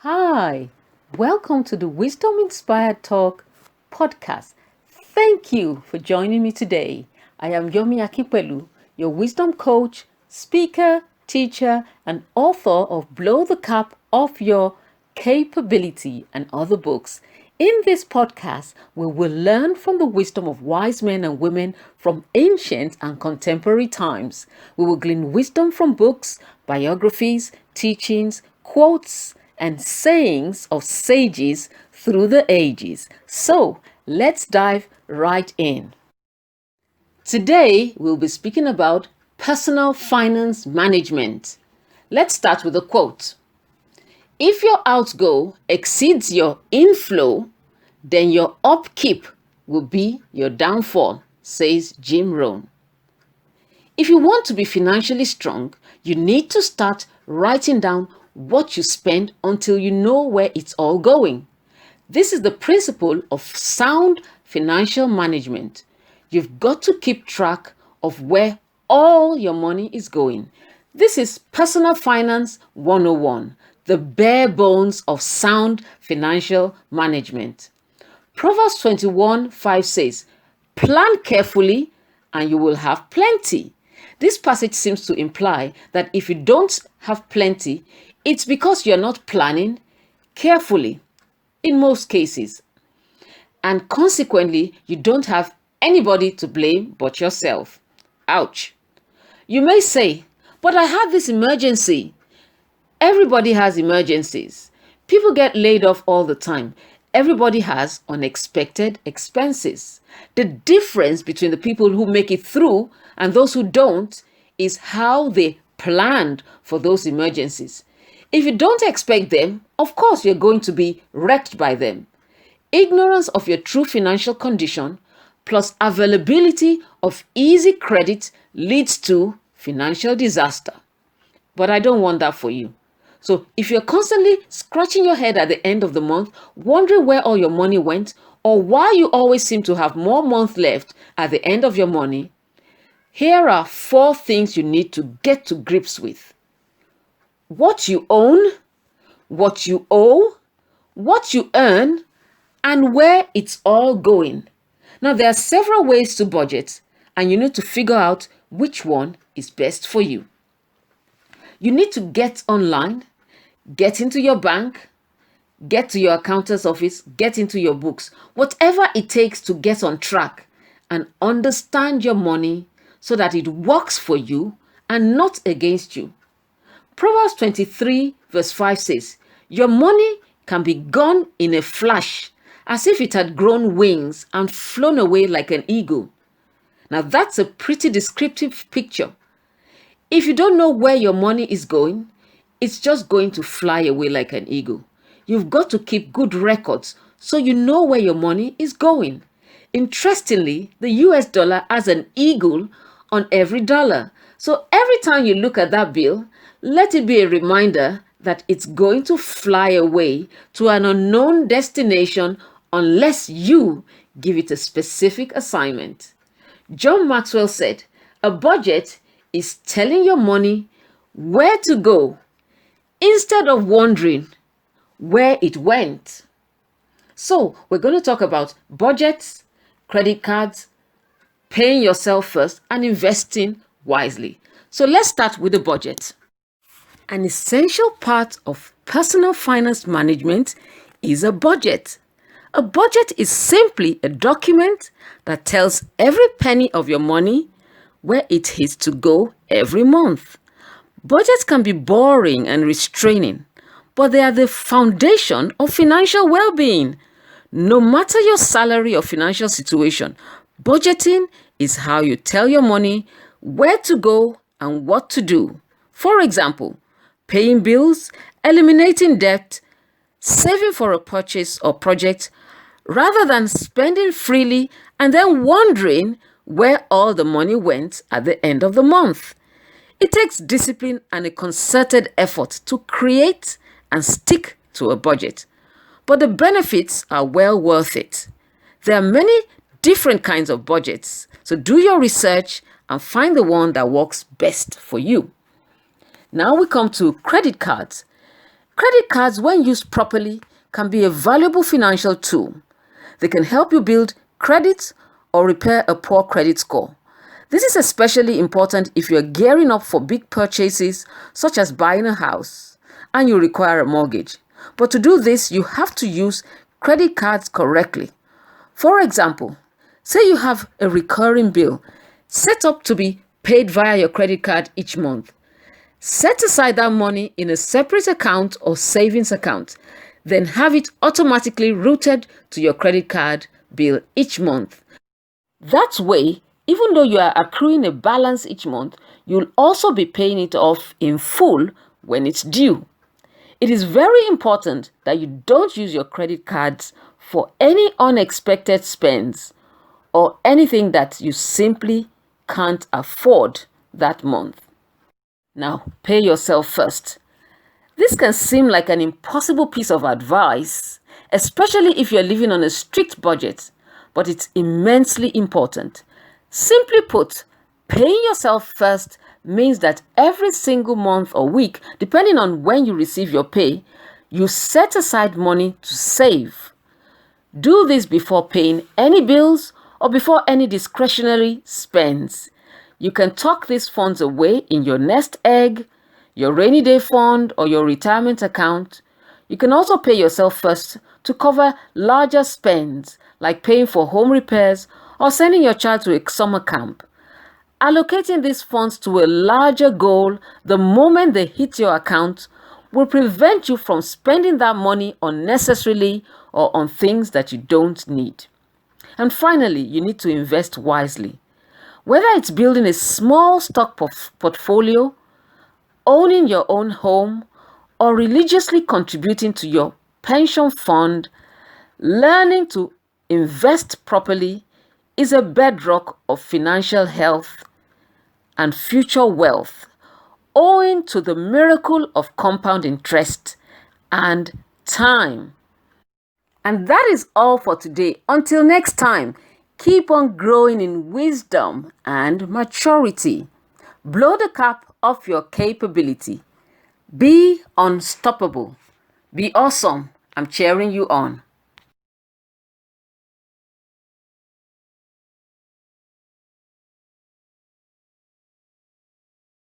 Hi, welcome to the Wisdom Inspired Talk podcast. Thank you for joining me today. I am Yomi Akipelu, your wisdom coach, speaker, teacher, and author of Blow the Cap Off Your Capability and other books. In this podcast, we will learn from the wisdom of wise men and women from ancient and contemporary times. We will glean wisdom from books, biographies, teachings, quotes, and sayings of sages through the ages. So let's dive right in. Today, we'll be speaking about personal finance management. Let's start with a quote. If your outgo exceeds your inflow, then your upkeep will be your downfall, says Jim Rohn. If you want to be financially strong, you need to start writing down what you spend until you know where it's all going. This is the principle of sound financial management. You've got to keep track of where all your money is going. This is Personal Finance 101, the bare bones of sound financial management. Proverbs 21:5 says, "Plan carefully and you will have plenty." This passage seems to imply that if you don't have plenty, it's because you're not planning carefully in most cases. And consequently, you don't have anybody to blame but yourself. Ouch. You may say, but I had this emergency. Everybody has emergencies. People get laid off all the time. Everybody has unexpected expenses. The difference between the people who make it through and those who don't is how they planned for those emergencies. If you don't expect them, of course you're going to be wrecked by them. Ignorance of your true financial condition plus availability of easy credit leads to financial disaster. But I don't want that for you. So if you're constantly scratching your head at the end of the month, wondering where all your money went, or why you always seem to have more month left at the end of your money, here are 4 things you need to get to grips with. What you own, what you owe, what you earn, and where it's all going. Now, there are several ways to budget, and you need to figure out which one is best for you. You need to get online, get into your bank, get to your accountant's office, get into your books, whatever it takes to get on track and understand your money so that it works for you and not against you. Proverbs 23:5 says, "Your money can be gone in a flash, as if it had grown wings and flown away like an eagle." Now that's a pretty descriptive picture. If you don't know where your money is going, it's just going to fly away like an eagle. You've got to keep good records so you know where your money is going. Interestingly, the US dollar has an eagle on every dollar. So every time you look at that bill, let it be a reminder that it's going to fly away to an unknown destination unless you give it a specific assignment. John Maxwell said, "A budget is telling your money where to go instead of wondering where it went." So we're going to talk about budgets, credit cards, paying yourself first, and investing wisely. So let's start with the budget. An essential part of personal finance management is a budget. A budget is simply a document that tells every penny of your money where it is to go every month. Budgets can be boring and restraining, but they are the foundation of financial well-being. No matter your salary or financial situation, budgeting is how you tell your money where to go and what to do. For example, paying bills, eliminating debt, saving for a purchase or project, rather than spending freely and then wondering where all the money went at the end of the month. It takes discipline and a concerted effort to create and stick to a budget, but the benefits are well worth it. There are many different kinds of budgets, so do your research and find the one that works best for you. Now we come to credit cards. Credit cards, when used properly, can be a valuable financial tool. They can help you build credit or repair a poor credit score. This is especially important if you're gearing up for big purchases, such as buying a house, and you require a mortgage. But to do this, you have to use credit cards correctly. For example, say you have a recurring bill set up to be paid via your credit card each month. Set aside that money in a separate account or savings account, then have it automatically routed to your credit card bill each month. That way, even though you are accruing a balance each month, you'll also be paying it off in full when it's due. It is very important that you don't use your credit cards for any unexpected spends or anything that you simply can't afford that month. Now, pay yourself first. This can seem like an impossible piece of advice, especially if you're living on a strict budget, but it's immensely important. Simply put, paying yourself first means that every single month or week, depending on when you receive your pay, you set aside money to save. Do this before paying any bills or before any discretionary spends. You can tuck these funds away in your nest egg, your rainy day fund, or your retirement account. You can also pay yourself first to cover larger spends like paying for home repairs or sending your child to a summer camp. Allocating these funds to a larger goal the moment they hit your account will prevent you from spending that money unnecessarily or on things that you don't need. And finally, you need to invest wisely. Whether it's building a small stock portfolio, owning your own home, or religiously contributing to your pension fund, learning to invest properly is a bedrock of financial health and future wealth, owing to the miracle of compound interest and time. And that is all for today. Until next time, keep on growing in wisdom and maturity. Blow the cap off your capability. Be unstoppable. Be awesome. I'm cheering you on.